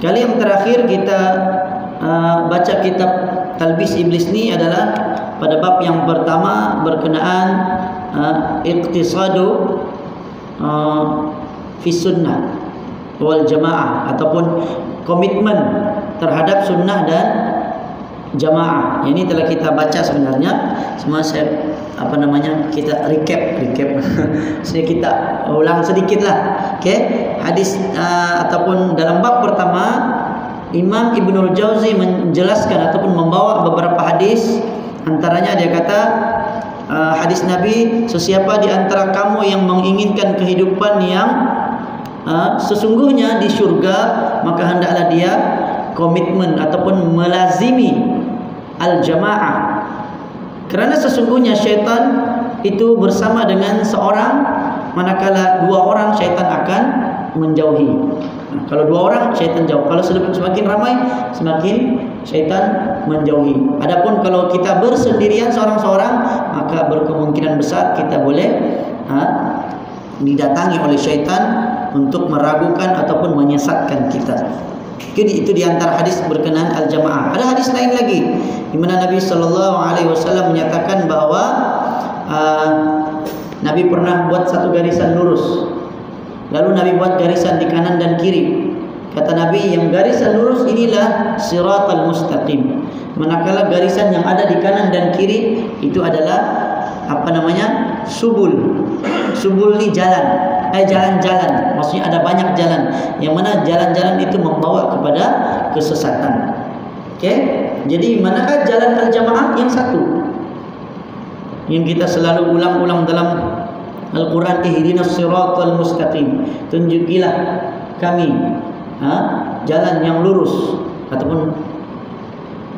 Kali yang terakhir kita baca kitab Talbis Iblis ni adalah pada bab yang pertama berkenaan iqtisadu fi sunnah wal jamaah, ataupun komitmen terhadap sunnah dan jamaah. Ini telah kita baca sebenarnya. Semua saya kita recap. Saya kita ulang sedikitlah. Okey, hadis ataupun dalam bab pertama Imam Ibnul Jauzi menjelaskan ataupun membawa beberapa hadis. Antaranya dia kata hadis Nabi, sesiapa di antara kamu yang menginginkan kehidupan yang sesungguhnya di syurga, maka hendaklah dia komitmen ataupun melazimi al-jamaah. Kerana sesungguhnya syaitan itu bersama dengan seorang, manakala dua orang syaitan akan menjauhi. Kalau dua orang syaitan jauh, kalau semakin ramai semakin syaitan menjauhi. Adapun kalau kita bersendirian seorang-seorang, maka berkemungkinan besar kita boleh didatangi oleh syaitan untuk meragukan ataupun menyesatkan kita. Jadi itu di antara hadis berkenaan al-jamaah. Ada hadis lain lagi di mana Nabi SAW menyatakan bahawa Nabi pernah buat satu garisan lurus. Lalu Nabi buat garisan di kanan dan kiri. Kata Nabi, yang garisan lurus inilah siratal mustaqim. Manakala garisan yang ada di kanan dan kiri itu adalah subul. Subul ni jalan. Jalan-jalan. Maksudnya ada banyak jalan. Yang mana jalan-jalan itu membawa kepada kesesatan. Okey? Jadi manakah jalan al-jamaah? Yang satu, yang kita selalu ulang-ulang dalam Al-Quran, ihdinas siratal mustaqim, tunjukilah kami jalan yang lurus, ataupun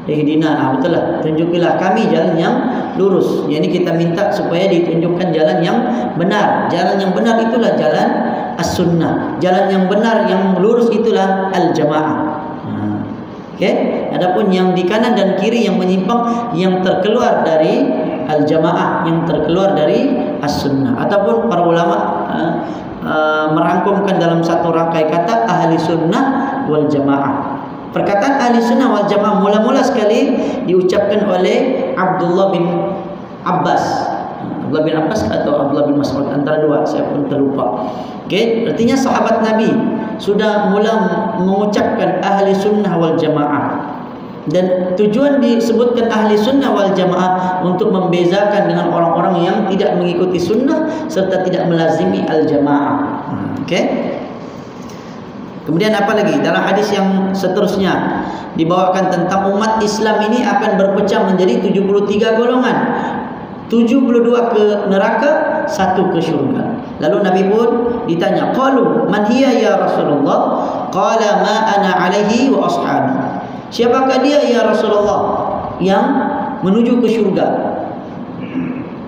ihdina, betul lah, tunjukilah kami jalan yang lurus. Yang ini kita minta supaya ditunjukkan jalan yang benar. Jalan yang benar itulah jalan as-sunnah. Jalan yang benar yang lurus itulah al-jamaah. Okey, adapun yang di kanan dan kiri yang menyimpang, yang terkeluar dari al-jamaah, yang terkeluar dari as-sunnah, ataupun para ulama merangkumkan dalam satu rangkai kata ahli sunnah wal jamaah. Perkataan ahli sunnah wal jamaah mula-mula sekali diucapkan oleh Abdullah bin Abbas. Abdullah bin Abbas atau Abdullah bin Mas'ud, antara dua, saya pun terlupa. Okey, artinya sahabat Nabi sudah mula mengucapkan ahli sunnah wal jamaah. Dan tujuan disebutkan ahli sunnah wal jamaah untuk membezakan dengan orang-orang yang tidak mengikuti sunnah serta tidak melazimi al-jamaah. Okey. Kemudian apa lagi? Dalam hadis yang seterusnya dibawakan tentang umat Islam ini akan berpecah menjadi 73 golongan. 72 ke neraka, 1 ke syurga. Lalu Nabi pun ditanya, qalu man hiya ya Rasulullah? Qala ma ana alaihi wa ashabi. Siapakah dia ya Rasulullah yang menuju ke syurga?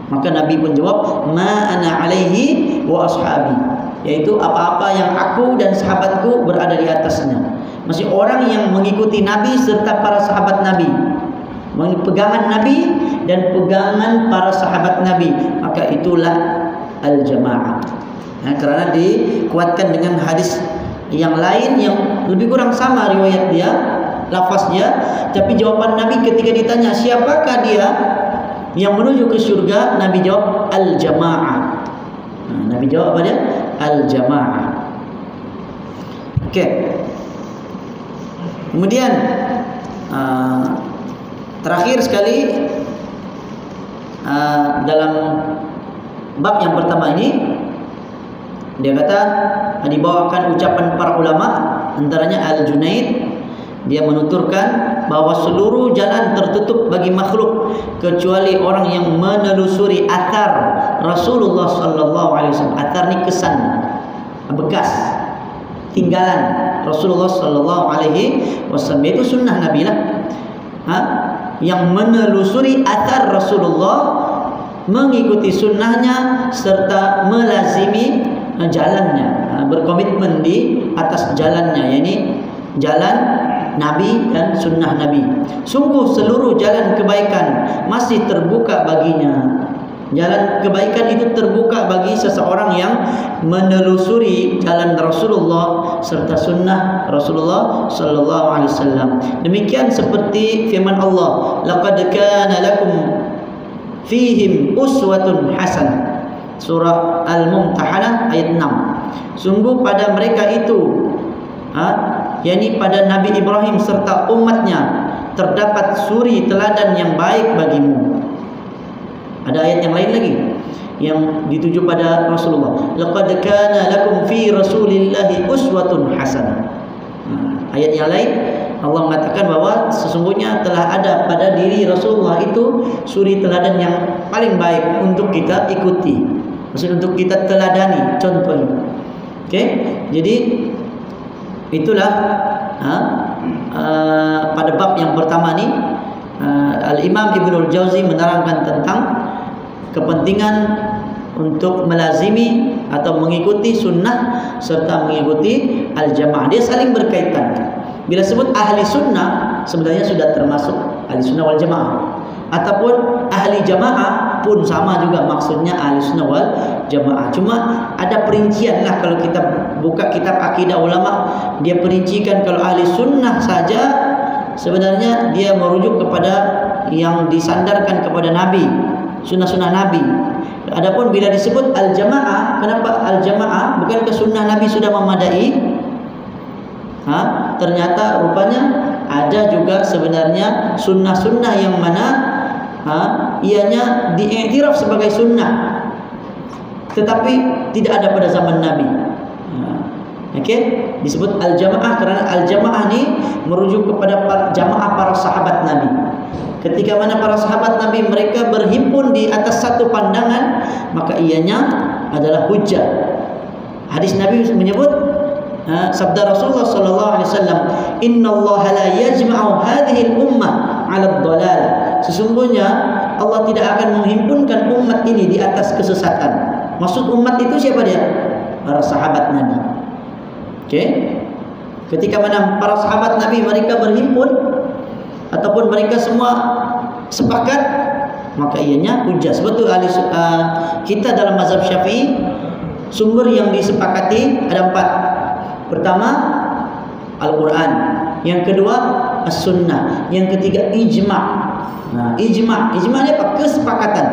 Maka Nabi pun jawab, ma ana alaihi wa ashabi, yaitu apa-apa yang aku dan sahabatku berada di atasnya. Maksudnya orang yang mengikuti Nabi serta para sahabat Nabi, pegangan Nabi dan pegangan para sahabat Nabi, maka itulah al-jamaah. Kerana dikuatkan dengan hadis yang lain yang lebih kurang sama riwayat dia, lafaznya, tapi jawaban Nabi ketika ditanya siapakah dia yang menuju ke syurga, Nabi jawab al-jamaah. Nabi jawab apa dia? Al-jamaah. Okey. Kemudian terakhir sekali dalam bab yang pertama ini dia kata dibawakan ucapan para ulama, antaranya Al-Junaid. Dia menuturkan bahawa seluruh jalan tertutup bagi makhluk kecuali orang yang menelusuri athar Rasulullah sallallahu alaihi wasallam. Athar ni kesan, bekas, tinggalan Rasulullah sallallahu alaihi wasallam, itu sunnah Nabi lah. Yang menelusuri athar Rasulullah, mengikuti sunnahnya serta melazimi jalannya, berkomitmen di atas jalannya, yakni jalan Nabi dan sunnah Nabi. Sungguh seluruh jalan kebaikan masih terbuka baginya. Jalan kebaikan itu terbuka bagi seseorang yang menelusuri jalan Rasulullah serta sunnah Rasulullah sallallahu alaihi wasallam. Demikian seperti firman Allah, laqad kana lakum fihim uswatun hasanah. Surah Al-Mumtahanah ayat 6. Sungguh pada mereka itu, yakni pada Nabi Ibrahim serta umatnya, terdapat suri teladan yang baik bagimu. Ada ayat yang lain lagi yang dituju pada Rasulullah. Laqad kana lakum fi Rasulillahi uswatun hasanah. Ayat yang lain Allah mengatakan bahwa sesungguhnya telah ada pada diri Rasulullah itu suri teladan yang paling baik untuk kita ikuti. Maksud untuk kita teladani, contohnya. Okey? Jadi itulah pada bab yang pertama ni Al-Imam Ibnul Jauzi menerangkan tentang kepentingan untuk melazimi atau mengikuti sunnah serta mengikuti al-jamaah. Dia saling berkaitan. Bila sebut ahli sunnah, sebenarnya sudah termasuk ahli sunnah wal jamaah. Ataupun ahli jamaah pun sama juga maksudnya ahli sunnah wal jamaah. Cuma ada perincian lah. Kalau kita buka kitab akidah ulama, dia perincikan kalau ahli sunnah saja sebenarnya dia merujuk kepada yang disandarkan kepada Nabi, sunnah-sunnah Nabi. Adapun bila disebut al-jamaah, kenapa al-jamaah? Bukankah sunnah Nabi sudah memadai? Ternyata rupanya ada juga sebenarnya sunnah-sunnah yang mana ianya diiktiraf sebagai sunnah, tetapi tidak ada pada zaman Nabi. Okey, disebut al-jamaah kerana al-jamaah ni merujuk kepada jamaah para sahabat Nabi. Ketika mana para sahabat Nabi mereka berhimpun di atas satu pandangan, maka ianya adalah hujjah. Hadis Nabi menyebut, sabda Rasulullah sallallahu alaihi wasallam, "Innallaha la yajma'u hadhihi al-ummah 'ala ad-dhalalah." Sesungguhnya Allah tidak akan menghimpunkan umat ini di atas kesesatan. Maksud umat itu siapa dia? Para sahabat Nabi. Okey. Ketika mana para sahabat Nabi mereka berhimpun ataupun mereka semua sepakat, maka ianya hujjah. Sebab itu kita dalam mazhab Syafi'i sumber yang disepakati ada 4. Pertama Al-Quran, yang kedua As-Sunnah, yang ketiga ijma'. Ijma' ni apa? Kesepakatan.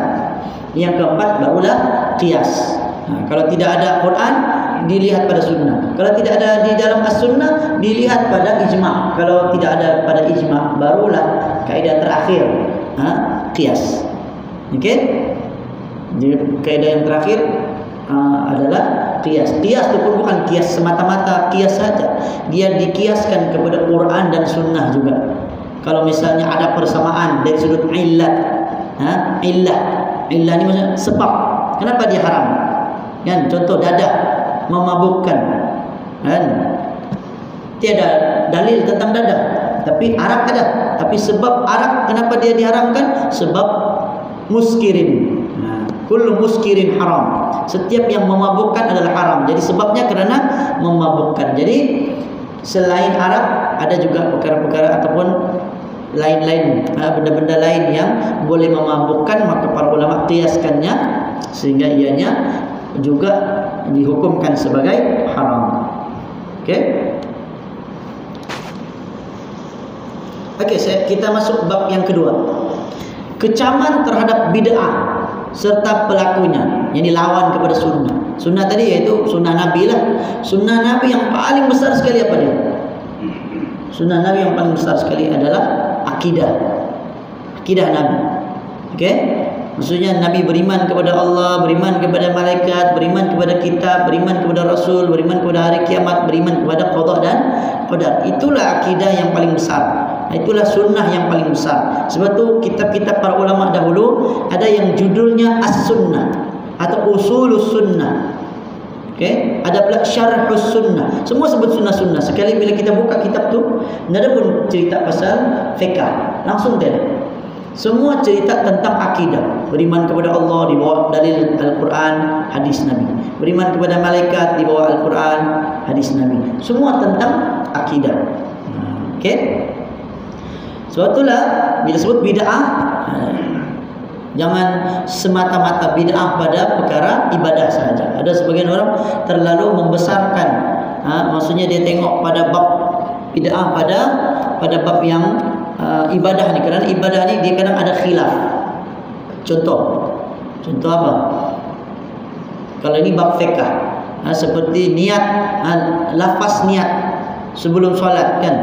Yang keempat barulah qiyas. Kalau tidak ada Quran, dilihat pada sunnah. Kalau tidak ada di dalam as-sunnah, dilihat pada ijma'. Kalau tidak ada pada ijma', barulah kaidah terakhir, qiyas. Okey? Jadi kaidah yang terakhir adalah qiyas. Qiyas itu pun bukan qiyas semata-mata qiyas saja. Dia dikiaskan kepada Quran dan sunnah juga. Kalau misalnya ada persamaan dari sudut illat, illah ni maksudnya sebab kenapa dia haram. Kan, contoh dadah memabukkan, kan, tiada dalil tentang dadah, tapi arak ada. Tapi sebab arak kenapa dia diharamkan? Sebab muskirin. Kullu muskirin haram. Setiap yang memabukkan adalah haram. Jadi sebabnya kerana memabukkan. Jadi selain arak ada juga perkara-perkara ataupun lain-lain, benda-benda lain yang boleh memabukkan, maka para ulama qiyaskannya sehingga ianya juga dihukumkan sebagai haram. Okey. Okey, kita masuk bab yang kedua. Kecaman terhadap bid'ah serta pelakunya, yakni lawan kepada sunnah. Sunnah tadi iaitu sunnah Nabi lah. Sunnah Nabi yang paling besar sekali apa dia? Sunnah Nabi yang paling besar sekali adalah akidah. Akidah Nabi. Okey? Maksudnya Nabi beriman kepada Allah, beriman kepada malaikat, beriman kepada kitab, beriman kepada Rasul, beriman kepada hari kiamat, beriman kepada qada dan qadar. Itulah akidah yang paling besar. Itulah sunnah yang paling besar. Sebab tu kitab-kitab para ulama dahulu ada yang judulnya As-Sunnah atau Usulus Sunnah. Okey, ada pula Syarhus Sunnah. Semua sebut sunnah-sunnah. Sekali bila kita buka kitab tu, tidak ada pun cerita pasal fiqh. Langsung dia. Semua cerita tentang akidah. Beriman kepada Allah di bawah dalil Al-Quran, hadis Nabi. Beriman kepada malaikat di bawah Al-Quran, hadis Nabi. Semua tentang akidah. Okey? Sebab itulah bila sebut bid'ah, Jangan semata-mata bid'ah pada perkara ibadah saja. Ada sebagian orang terlalu membesarkan, maksudnya dia tengok pada bab bid'ah pada bab yang ibadah ni, kerana ibadah ni dia kadang ada khilaf. Contoh apa? Kalau ini bab fiqh, seperti niat, lafaz niat sebelum solat kan.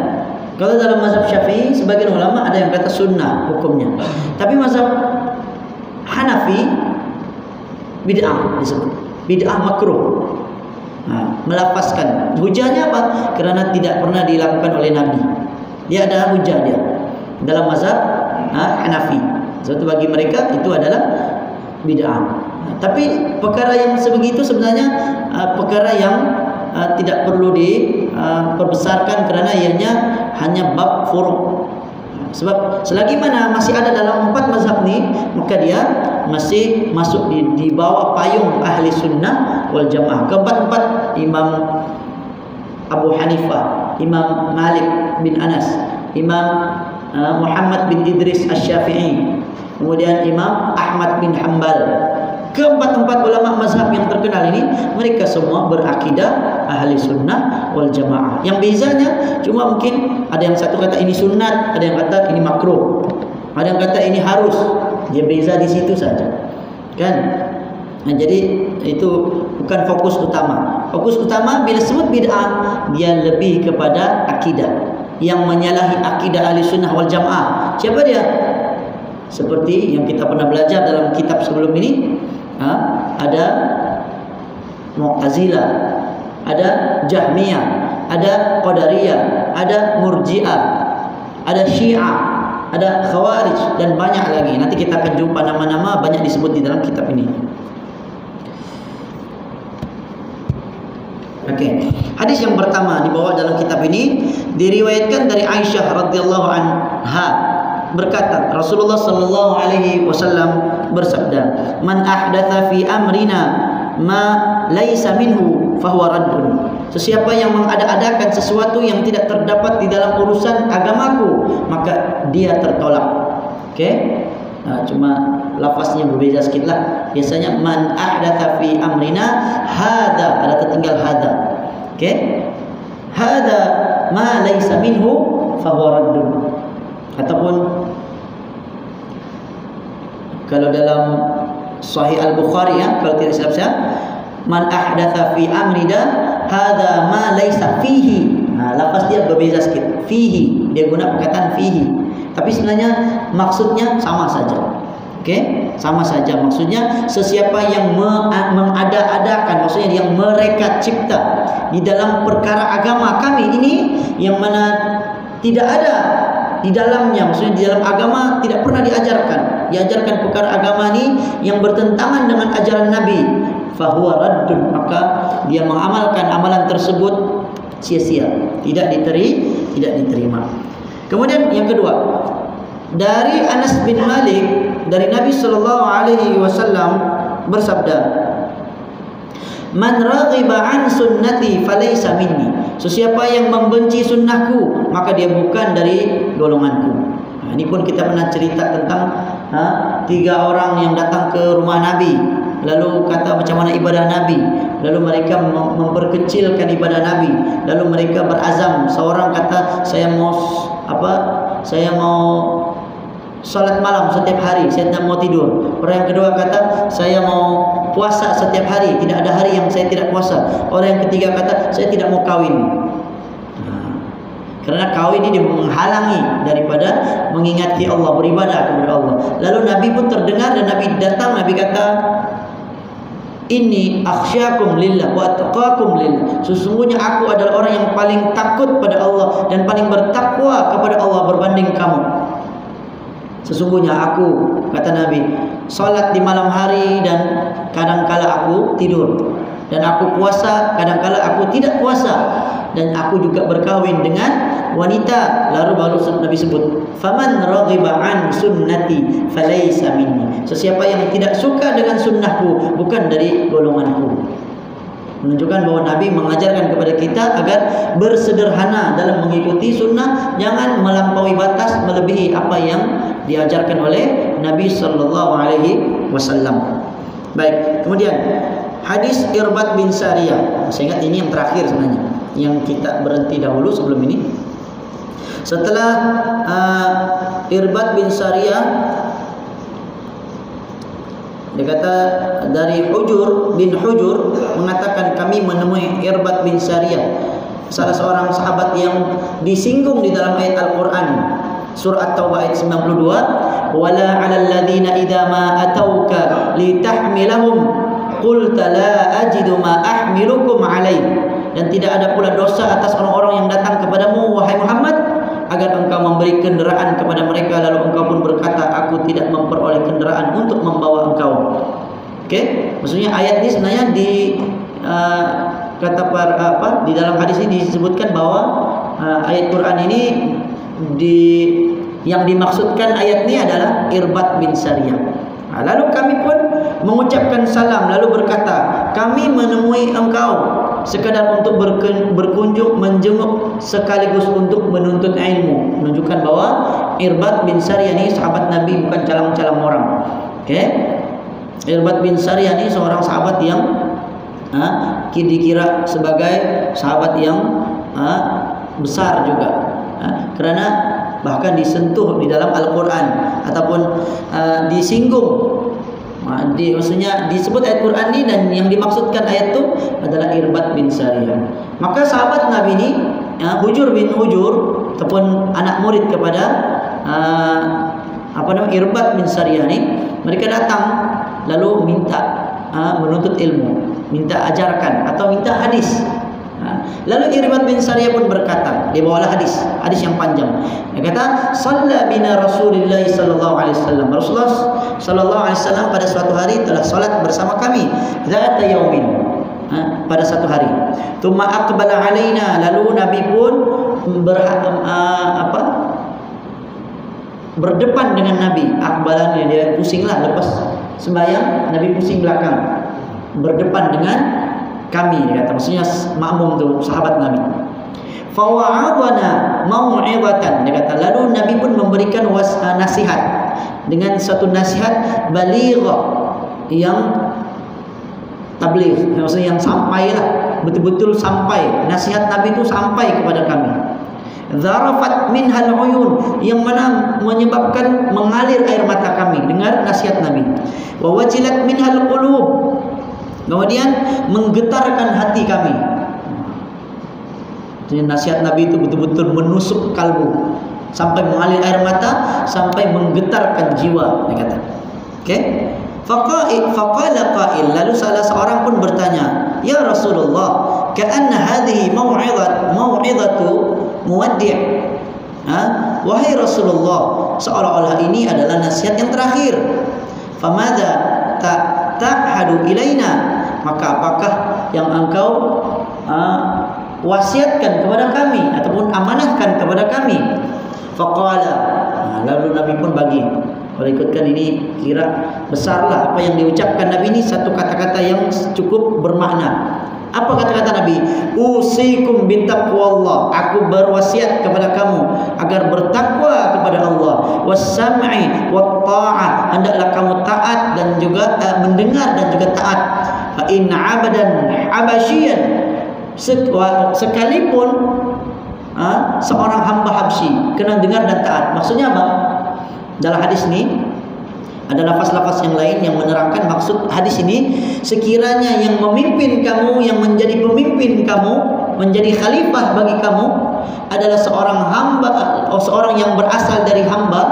Kalau dalam mazhab Syafi'i, sebagian ulama ada yang kata sunnah hukumnya. Tapi mazhab Hanafi bid'ah disebut. Bid'ah makruh. Melafazkan. Hujahnya apa? Kerana tidak pernah dilakukan oleh Nabi. Dia ada hujah dia dalam mazhab Hanafi. Sebab bagi mereka itu adalah bid'ah. Tapi perkara yang sebegitu sebenarnya perkara yang tidak perlu diperbesarkan, kerana ianya hanya bab furu'. Sebab selagi mana masih ada dalam 4 mazhab ni, maka dia masih masuk di bawah payung ahli sunnah wal jamaah. Keempat-empat, Imam Abu Hanifah, Imam Malik bin Anas, Imam Muhammad bin Idris Asy-Syafi'i, kemudian Imam Ahmad bin Hanbal. Keempat-empat ulama mazhab yang terkenal ini, mereka semua berakidah ahli sunnah wal jamaah. Yang bezanya cuma mungkin ada yang satu kata ini sunat, ada yang kata ini makruh, ada yang kata ini harus. Dia beza di situ saja, kan? Jadi itu bukan fokus utama. Fokus utama bila sebut bid'ah, dia lebih kepada akidah. Yang menyalahi akidah ahli sunnah wal jamaah, siapa dia? Seperti yang kita pernah belajar dalam kitab sebelum ini, ada Mu'tazilah, ada Jahmiyah, ada Qadariyah, ada Murji'ah, ada Syiah, ada Khawarij, dan banyak lagi. Nanti kita akan jumpa nama-nama banyak disebut di dalam kitab ini. Okey. Hadis yang pertama dibawa dalam kitab ini diriwayatkan dari Aisyah radhiyallahu anha, berkata Rasulullah sallallahu alaihi wasallam bersabda, "Man ahdatsa fi amrina ma laisa minhu fahuwa raddun." Sesiapa yang mengada-adakan sesuatu yang tidak terdapat di dalam urusan agamaku, maka dia tertolak. Okey? Cuma lafaznya berbeza sikitlah. Biasanya man ahdatsa fi amrina hada, ada tertinggal hada. Okey? Hada ma laisa minhu fahuwa raddun. Ataupun kalau dalam Sahih Al-Bukhari, kalau tidak silap saya, man ahdatsa fi amrina hadza ma laisa fihi. Lafaz dia berbeza sikit. Fihi, dia guna perkataan fihi. Tapi sebenarnya maksudnya sama saja. Okey? Sama saja maksudnya. Sesiapa yang mengada-adakan, maksudnya yang mereka cipta di dalam perkara agama kami ini, yang mana tidak ada di dalamnya, maksudnya di dalam agama tidak pernah diajarkan perkara agama ini yang bertentangan dengan ajaran Nabi, fahuwa raddun, maka dia mengamalkan amalan tersebut sia-sia, tidak diterima. Kemudian yang kedua, dari Anas bin Malik, dari Nabi sallallahu alaihi wasallam bersabda, "Man raghiba an sunnati falaysa minni." Sesiapa yang membenci sunnahku, maka dia bukan dari golonganku. Ini pun kita pernah cerita tentang 3 orang yang datang ke rumah Nabi, lalu kata macam mana ibadah Nabi, lalu mereka memperkecilkan ibadah Nabi, lalu mereka berazam. Seorang kata saya mau salat malam setiap hari, saya tidak mau tidur. Orang yang kedua kata saya mau puasa setiap hari, tidak ada hari yang saya tidak puasa. Orang yang ketiga kata saya tidak mau kawin. Karena kawin ini menghalangi daripada mengingati Allah, beribadah kepada Allah. Lalu Nabi pun terdengar dan Nabi datang, Nabi kata, "Inni akhsyakum lillah wa attaqakum lillah." Sesungguhnya aku adalah orang yang paling takut pada Allah dan paling bertakwa kepada Allah berbanding kamu. Sesungguhnya aku, kata Nabi, salat di malam hari dan kadangkala aku tidur, dan aku puasa kadangkala aku tidak puasa, dan aku juga berkahwin dengan wanita. Lalu baru Nabi sebut, "Faman raghiba an sunnati falaysa minni." Sesiapa yang tidak suka dengan sunnahku, bukan dari golonganku. Menunjukkan bahwa Nabi mengajarkan kepada kita agar bersederhana dalam mengikuti sunnah, jangan melampaui batas melebihi apa yang diajarkan oleh Nabi sallallahu alaihi wasallam. Baik, kemudian hadis Irbad bin Sariyah. Saya ingat ini yang terakhir sebenarnya, yang kita berhenti dahulu sebelum ini. Setelah Irbad bin Sariyah, dia kata dari Hujur bin Hujur mengatakan kami menemui Irbad bin Sariyah, salah seorang sahabat yang disinggung di dalam ayat Al-Quran surah At-Taubah ayat 92, wala 'alal ladzina idza ma atauka litahmilahum qulta la ajidu ma ahmilukum alaih, dan tidak ada pula dosa atas orang-orang yang datang kepadamu wahai Muhammad agar engkau memberi kenderaan kepada mereka lalu engkau pun berkata aku tidak memperoleh kenderaan untuk membawa engkau. Okey, maksudnya ayat ini sebenarnya di di dalam hadis ini disebutkan bahwa ayat Quran ini yang dimaksudkan ayat ini adalah Irbad bin Sariyah. Lalu kami pun mengucapkan salam lalu berkata kami menemui engkau sekadar untuk berkunjung menjenguk sekaligus untuk menuntut ilmu. Menunjukkan bahwa Irbad bin Sariyah ini sahabat Nabi, bukan calang-calang orang. Okey, Irbad bin Sariyah ini seorang sahabat yang dikira sebagai sahabat yang besar juga, kerana bahkan disentuh di dalam Al-Quran ataupun disinggung. Maksudnya disebut ayat Quran ini, dan yang dimaksudkan ayat itu adalah Irbad bin Sariyah. Maka sahabat Nabi ini Hujur bin Hujur ataupun anak murid kepada Irbad bin Sariyah ini, mereka datang lalu minta menuntut ilmu, minta ajarkan atau minta hadis. Lalu Irbad bin Sariyah pun berkata, dia bawalah hadis yang panjang. Dia kata, "Shalla bina Rasulullah sallallahu alaihi wasallam." Rasulullah sallallahu alaihi wasallam pada suatu hari telah salat bersama kami. Zata yaumin, pada satu hari. Tsumma aqbala alaina, lalu Nabi pun berdepan dengan Nabi. Aqbala, dia pusinglah lepas sembahyang, Nabi pusing belakang, berdepan dengan kami, dia kata, maksudnya makmum tu sahabat Nabi. Fawa'adana mau'izatan, dia kata, lalu Nabi pun memberikan nasihat dengan satu nasihat balighah, yang tabligh, maksudnya yang sampailah, betul-betul sampai, nasihat Nabi itu sampai kepada kami. Zarafat minhal uyun, yang mana menyebabkan mengalir air mata kami dengar nasihat Nabi. Wa wajilat minhal qulub, kemudian menggetarkan hati kami. Jadi nasihat Nabi itu betul-betul menusuk kalbu, sampai mengalir air mata, sampai menggetarkan jiwa, dia kata. Okey. Faqala qail, lalu salah seorang pun bertanya, "Ya Rasulullah, ka'anna hadhihi mau'izatu muwaddi'." Wahai Rasulullah, seolah-olah ini adalah nasihat yang terakhir. Famadza ta'hadu ilaina, maka apakah yang engkau wasiatkan kepada kami ataupun amanahkan kepada kami? Faqala, lalu Nabi pun bagi. Kalau ikutkan ini kira besarlah apa yang diucapkan Nabi ini, satu kata-kata yang cukup bermakna. Apa kata-kata Nabi? Usikum bitaqwallah, aku berwasiat kepada kamu agar bertakwa kepada Allah. Was-sam'i wat-ta'ah, hendaklah kamu taat dan juga mendengar dan juga taat. Fa in 'abdan habasyian, sekalipun seorang hamba Habsyi kena dengar dan taat. Maksudnya apa? Dalam hadis ini ada lafaz-lafaz yang lain yang menerangkan maksud hadis ini. Sekiranya yang memimpin kamu, yang menjadi pemimpin kamu, menjadi khalifah bagi kamu adalah seorang hamba, seorang yang berasal dari hamba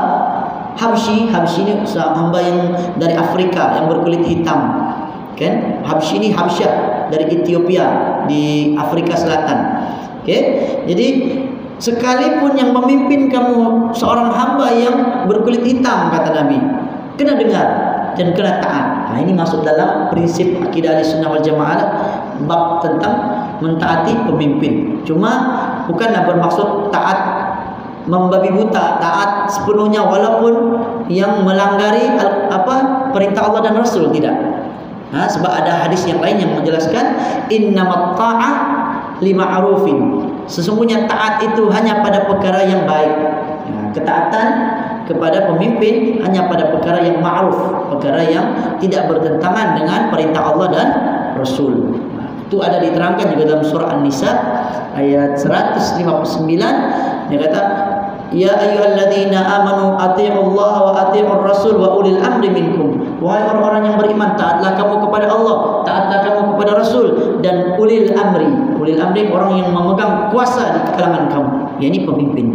Habsyi. Habsyi ini hamba yang dari Afrika yang berkulit hitam, kan? Habsyi ini Habsyah dari Ethiopia di Afrika Selatan. Okey. Jadi sekalipun yang memimpin kamu seorang hamba yang berkulit hitam, kata Nabi, kena dengar dan kena taat. Ini masuk dalam prinsip akidah Ahlussunnah wal Jamaah, bab tentang mentaati pemimpin. Cuma bukanlah bermaksud taat membabi buta, taat sepenuhnya walaupun yang melanggari perintah Allah dan Rasul, tidak. Sebab ada hadis yang lain yang menjelaskan innamat ta'ah lima'rufin. Sesungguhnya taat itu hanya pada perkara yang baik. Ketaatan kepada pemimpin hanya pada perkara yang ma'ruf, perkara yang tidak bertentangan dengan perintah Allah dan Rasul. Itu ada diterangkan juga dalam surah An-Nisa ayat 159. Dia kata, ya ayyuhalladzina amanu athi'ullaha wa athi'ur rasul wa ulil amri minkum. Wahai orang-orang yang beriman, taatlah kamu kepada Allah, taatlah kamu kepada Rasul dan ulil amri. Ulil amri orang yang memegang kuasa di kalangan kamu, yakni pemimpin.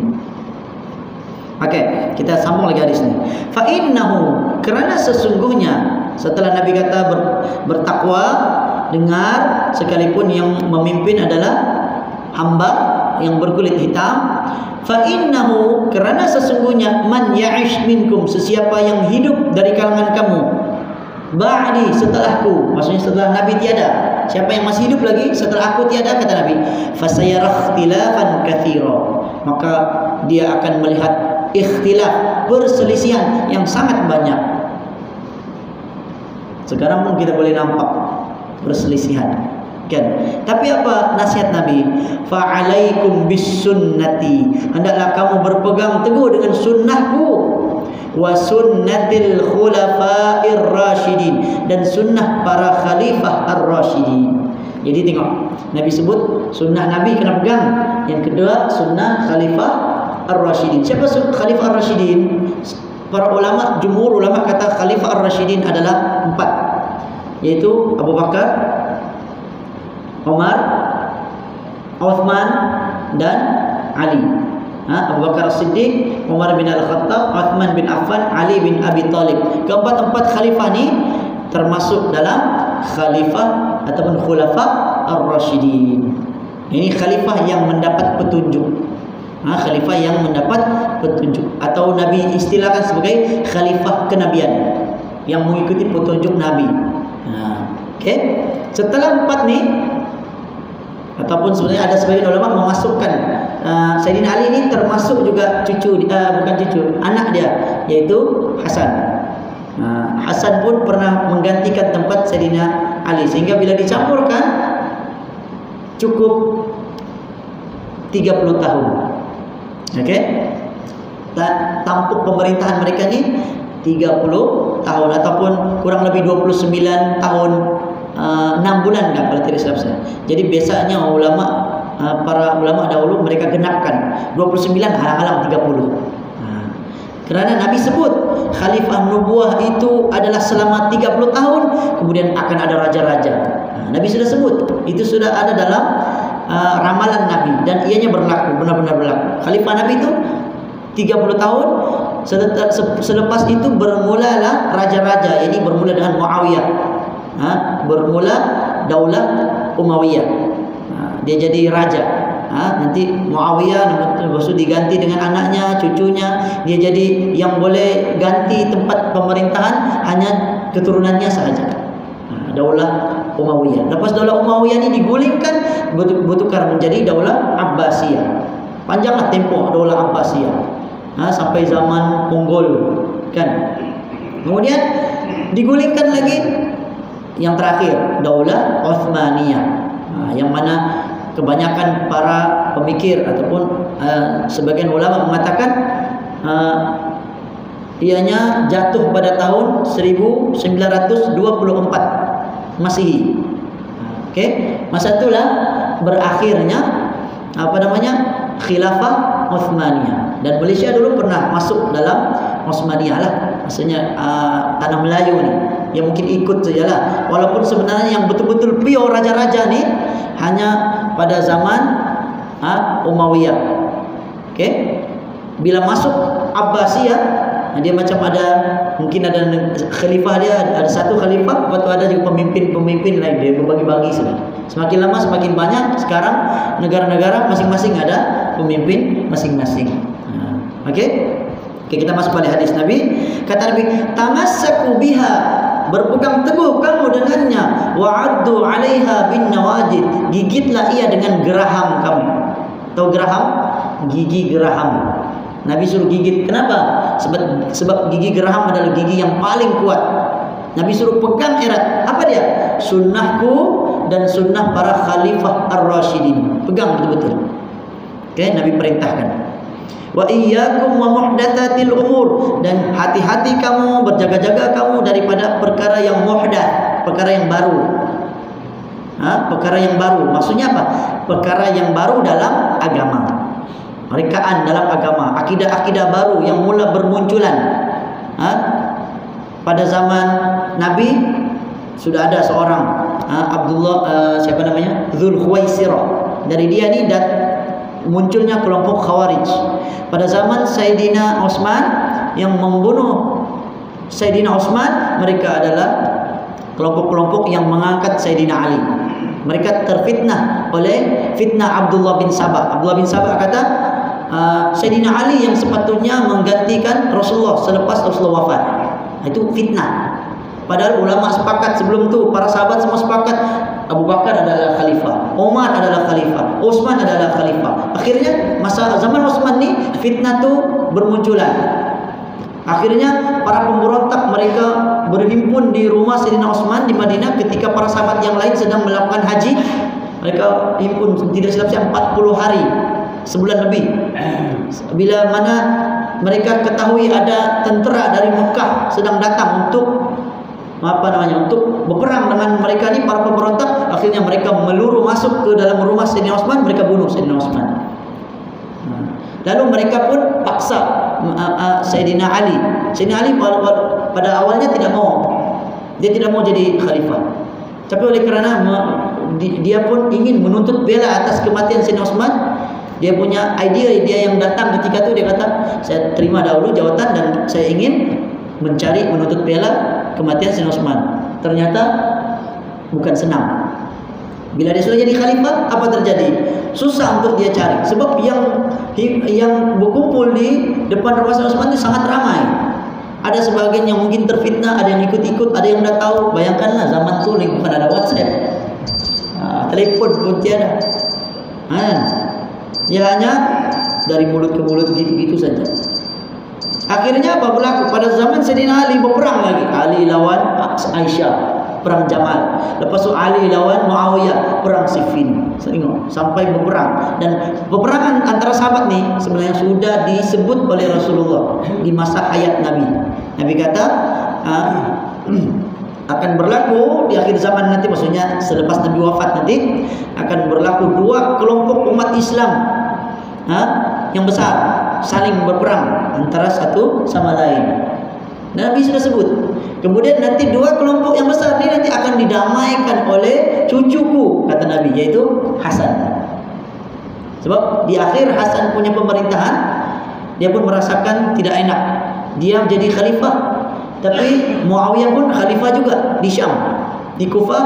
Okey, kita sambung lagi hadis ini. Fa innahu, kerana sesungguhnya setelah Nabi kata bertakwa, dengar, sekalipun yang memimpin adalah hamba yang berkulit hitam. Fa innahu, kerana sesungguhnya man ya'ish minkum, sesiapa yang hidup dari kalangan kamu, ba'di, setelahku, maksudnya setelah Nabi tiada, siapa yang masih hidup lagi setelah aku tiada, kata Nabi, fasayara ikhtilafan katsira, maka dia akan melihat ikhtilaf, perselisihan yang sangat banyak. Sekarang pun kita boleh nampak perselisihan, kan? Tapi apa nasihat Nabi? Fa'alaikum bisunnati, hendaklah kamu berpegang teguh dengan sunnahku, wa sunnatil khulafa'ir rasyidin, dan sunnah para khalifah ar-rasyidin. Jadi tengok, Nabi sebut sunnah Nabi kena pegang. Yang kedua, sunnah khalifah ar-rasyidin. Siapa khalifah ar-rasyidin? Para ulama, jumhur ulama kata khalifah ar-rasyidin adalah 4, yaitu Abu Bakar, Umar, Uthman dan Ali. Abu Bakar As-Siddiq, Umar bin Al-Khattab, Uthman bin Affan, Ali bin Abi Talib. Keempat-empat khalifah ni termasuk dalam khalifah ataupun khulafa ar-rasyidin. Ini khalifah yang mendapat petunjuk. Khalifah yang mendapat petunjuk, atau Nabi istilahkan sebagai khalifah kenabian, yang mengikuti petunjuk Nabi. Okey. Setelah 4 ni, ataupun sebenarnya ada sebagian ulama memasukkan Sayyidina Ali ini termasuk juga anak dia, yaitu Hasan. Hasan pun pernah menggantikan tempat Sayyidina Ali, sehingga bila dicampurkan cukup 30 tahun. Okey. Tampuk pemerintahan mereka ni 30 tahun, ataupun kurang lebih 29 tahun 6 bulan kan, kalau tidak silap saya. Jadi biasanya para ulama dahulu mereka genapkan 29 halang-halang 30. Kerana Nabi sebut khalifah nubuah itu adalah selama 30 tahun, kemudian akan ada raja-raja. Nabi sudah sebut, itu sudah ada dalam ramalan Nabi, dan ianya berlaku, benar-benar berlaku. Khalifah Nabi itu 30 tahun. Selepas itu bermulalah raja-raja. Ini bermula dengan Muawiyah. Bermula Daulah Umayyah. Dia jadi raja. Nanti Muawiyah lepas itu diganti dengan anaknya, cucunya. Dia jadi yang boleh ganti tempat pemerintahan hanya keturunannya sahaja. Daulah Umayyah. Lepas Daulah Umayyah ini digulingkan, bertukar menjadi Daulah Abbasiyah. Panjanglah tempoh Daulah Abbasiyah, sampai zaman Mongol, kan. Kemudian digulingkan lagi yang terakhir, Daulah Uthmaniyah, yang mana kebanyakan para pemikir ataupun sebagian ulama mengatakan ianya jatuh pada tahun 1924 Masihi. Okey, masa itulah berakhirnya khilafah Uthmaniyah. Dan Malaysia dulu pernah masuk dalam Uthmaniyah lah, maksudnya tanah Melayu ni, yang mungkin ikut sajalah. Walaupun sebenarnya yang betul-betul pure raja-raja ni hanya pada zaman Umayyah. Okey, bila masuk Abbasiyah, dia macam ada, mungkin ada khalifah dia, ada satu khalifah, lepas tu ada juga pemimpin-pemimpin lain, dia berbagi-bagi sudah. Semakin lama semakin banyak. Sekarang negara-negara masing-masing ada pemimpin masing-masing. Okey. Okey, kita masuk pada hadis Nabi. Kata Nabi, tamassaku biha, berpegang teguh kamu dengannya, wa'addu 'alaiha bin nawajid, gigitlah ia dengan geraham kamu. Tahu geraham? Gigi geraham. Nabi suruh gigit. Kenapa? Sebab gigi geraham adalah gigi yang paling kuat. Nabi suruh pegang erat. Apa dia? Sunnahku dan sunnah para khalifah ar-rasyidin. Pegang betul-betul. Okey, Nabi perintahkan. Wa iyyakum wa muhdatsatil umur, dan hati-hati kamu, berjaga-jaga kamu daripada perkara yang muhdath, perkara yang baru. Perkara yang baru. Maksudnya apa? Perkara yang baru dalam agama. Rekaan dalam agama, akidah-akidah baru yang mula bermunculan. Pada zaman Nabi sudah ada seorang Abdullah siapa namanya? Dzul Khuwaisirah. Dari dia ni munculnya kelompok Khawarij. Pada zaman Sayyidina Utsman yang membunuh Sayyidina Utsman, mereka adalah kelompok-kelompok yang mengangkat Sayyidina Ali. Mereka terfitnah oleh fitnah Abdullah bin Sabah. Abdullah bin Sabah kata Sayyidina Ali yang sepatutnya menggantikan Rasulullah selepas Rasulullah wafat. Itu fitnah. Padahal ulama sepakat sebelum tu, para sahabat semua sepakat Abu Bakar adalah khalifah, Umar adalah khalifah, Utsman adalah khalifah. Akhirnya masa zaman Utsman ni fitnah tu bermunculan. Akhirnya para pemberontak mereka berhimpun di rumah Sayyidina Utsman di Madinah ketika para sahabat yang lain sedang melakukan haji. Mereka himpun tidak silap saya 40 hari, sebulan lebih. Bila mana mereka ketahui ada tentera dari Mekah sedang datang untuk untuk berperang dengan mereka ni, para pemberontak, akhirnya mereka meluru masuk ke dalam rumah Sayyidina Utsman, mereka bunuh Sayyidina Utsman. Lalu mereka pun paksa Sayyidina Ali. Sayyidina Ali pada awalnya tidak mau. Dia tidak mau jadi khalifah. Tapi oleh kerana dia pun ingin menuntut bela atas kematian Sayyidina Utsman, dia punya idea, dia yang datang ketika itu, dia kata, saya terima dahulu jawatan dan saya ingin mencari menuntut bela kematian Sayyidina Utsman. Ternyata bukan senang. Bila dia sudah jadi khalifah, apa terjadi? Susah untuk dia cari. Sebab yang berkumpul di depan rumah Sayyidina Utsman itu sangat ramai. Ada sebagian yang mungkin terfitnah, ada yang ikut-ikut, ada yang dah tahu. Bayangkanlah zaman tu bukan ada WhatsApp, telefon pun tiada. Dia hanya dari mulut ke mulut gitu-gitu saja. Akhirnya apa berlaku? Pada zaman Sayyidina Ali berperang lagi. Ali lawan Aisyah, perang Jamal. Lepas tu Ali lawan Muawiyah, perang Siffin. Sampai berperang. Dan peperangan antara sahabat ni sebenarnya sudah disebut oleh Rasulullah di masa hayat Nabi. Nabi kata akan berlaku di akhir zaman nanti, maksudnya selepas Nabi wafat nanti akan berlaku dua kelompok umat Islam yang besar saling berperang antara satu sama lain. Nabi sudah sebut. Kemudian nanti dua kelompok yang besar ini nanti akan didamaikan oleh cucuku, kata Nabi, yaitu Hasan. Sebab di akhir Hasan punya pemerintahan, dia pun merasakan tidak enak. Dia jadi khalifah, tapi Muawiyah pun khalifah juga di Syam. Di Kufah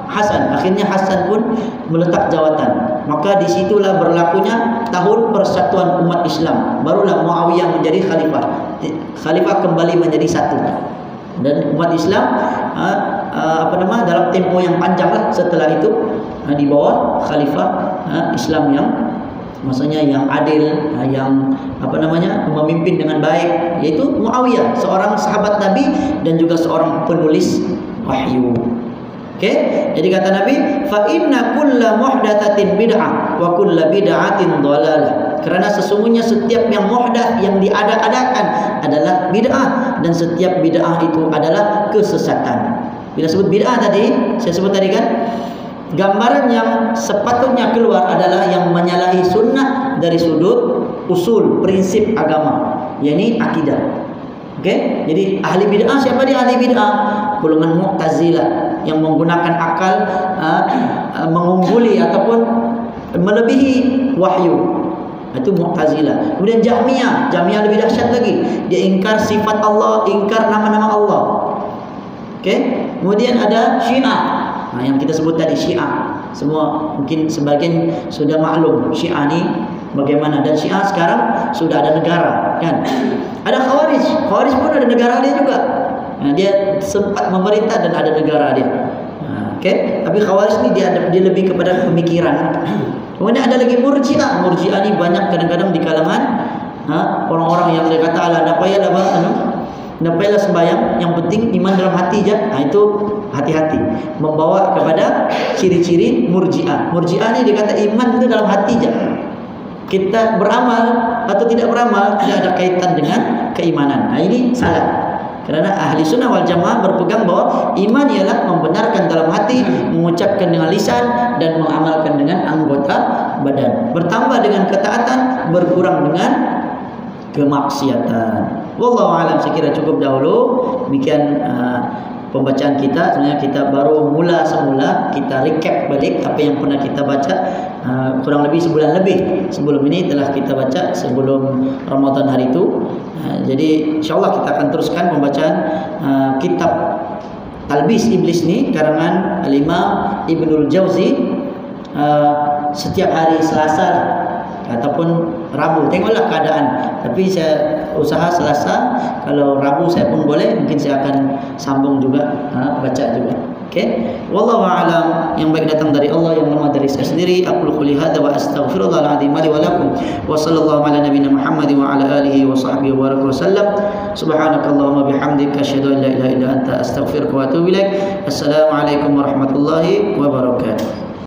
Hasan. Akhirnya Hasan pun meletak jawatan. Maka disitulah berlakunya tahun persatuan umat Islam. Barulah Muawiyah menjadi khalifah. Khalifah kembali menjadi satu. Dan umat Islam dalam tempoh yang panjang lah setelah itu di bawah khalifah Islam yang maksudnya yang adil, yang memimpin dengan baik, yaitu Muawiyah, seorang sahabat Nabi dan juga seorang penulis wahyu. Okey, jadi kata Nabi, fa inna kulla muhdatsatin bid'ah wa kulla bid'atin dhalalah. Kerana sesungguhnya setiap yang muhdath, yang diada-adakan adalah bid'ah, dan setiap bid'ah itu adalah kesesatan. Bila sebut bid'ah tadi, saya sebut tadi kan, gambaran yang sepatutnya keluar adalah yang menyalahi sunnah dari sudut usul, prinsip agama, yakni akidah. Okey, jadi ahli bid'ah, siapa dia ahli bid'ah? Golongan Mu'tazilah yang menggunakan akal mengungguli ataupun melebihi wahyu. Itu Mu'tazilah. Kemudian Jahmiyah lebih dahsyat lagi. Dia ingkar sifat Allah, ingkar nama-nama Allah. Okey, kemudian ada Syiah. Yang kita sebut tadi Syiah. Semua mungkin sebagian sudah maklum Syiah ni bagaimana, dan Syiah sekarang sudah ada negara, kan? Ada Khawarij pun ada negara dia juga. Dia sempat memerintah dan ada negara dia. Okey, tapi Khawarij ni dia lebih kepada pemikiran. Kemudian ada lagi Murji'ah. Murji'ah ni banyak kadang-kadang di kalangan orang-orang yang dia kata ala ada payah Napailah sembahyang, yang penting iman dalam hati je. Itu hati-hati. Membawa kepada ciri-ciri murji'ah. Murji'ah ni dia kata iman itu dalam hati je. Kita beramal atau tidak beramal tidak ada kaitan dengan keimanan. Ini salah. Kerana ahli sunnah wal jamaah berpegang bahawa iman ialah membenarkan dalam hati, mengucapkan dengan lisan dan mengamalkan dengan anggota badan. Bertambah dengan ketaatan, berkurang dengan kemaksiatan. Wallahu a'lam. Saya kira cukup dahulu. Demikian pembacaan kita. Sebenarnya kita baru mula semula, kita recap balik apa yang pernah kita baca. Kurang lebih sebulan lebih sebelum ini telah kita baca sebelum Ramadan hari itu. Jadi insyaAllah kita akan teruskan pembacaan kitab Talbis Iblis ni karangan Al-Imam Ibnul Jauzi setiap hari Selasa ataupun Rabu, tengoklah keadaan. Tapi saya usaha Selasa, kalau Rabu saya pun boleh, mungkin saya akan sambung juga baca juga. Okey, wallahu a'lam. Yang baik datang dari Allah, yang lemah dari saya sendiri. Aqulu qouli hadza wa astaghfirullahal azim li wa lakum. Wa sallallahu ala nabiyyina Muhammad wa ala alihi wa sahbihi wa baraka wasallam. Subhanakallahumma bihamdika asyhadu an la ilaha illa anta astaghfiruka wa atubu ilaik. Assalamualaikum warahmatullahi wabarakatuh.